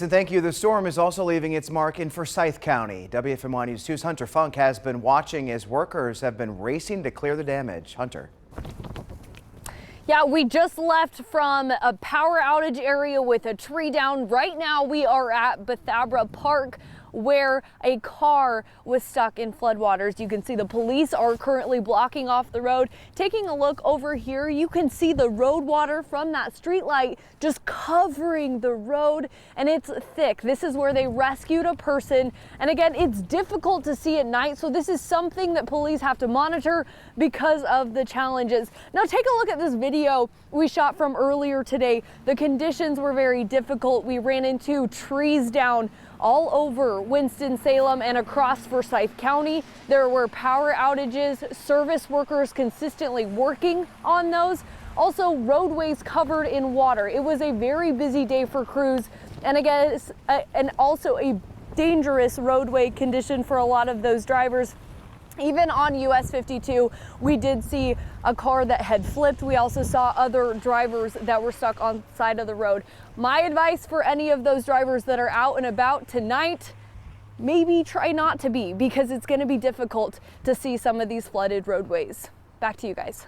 And thank you. The storm is also leaving its mark in Forsyth County. WFMY News 2's Hunter Funk has been watching as workers have been racing to clear the damage. Hunter. Yeah, we just left from a power outage area with a tree down. Right now we are at Bethabra Park, where a car was stuck in floodwaters. You can see the police are currently blocking off the road. Taking a look over here, you can see the road water from that street light just covering the road, and it's thick. This is where they rescued a person. And again, it's difficult to see at night, so this is something that police have to monitor because of the challenges. Now take a look at this video we shot from earlier today. The conditions were very difficult. We ran into trees down all over Winston-Salem and across Forsyth County. There were power outages, service workers consistently working on those. Also, roadways covered in water. It was a very busy day for crews, and again, and also a dangerous roadway condition for a lot of those drivers. Even on US 52, we did see a car that had flipped. We also saw other drivers that were stuck on the side of the road. My advice for any of those drivers that are out and about tonight, maybe try not to be, because it's going to be difficult to see some of these flooded roadways. Back to you guys.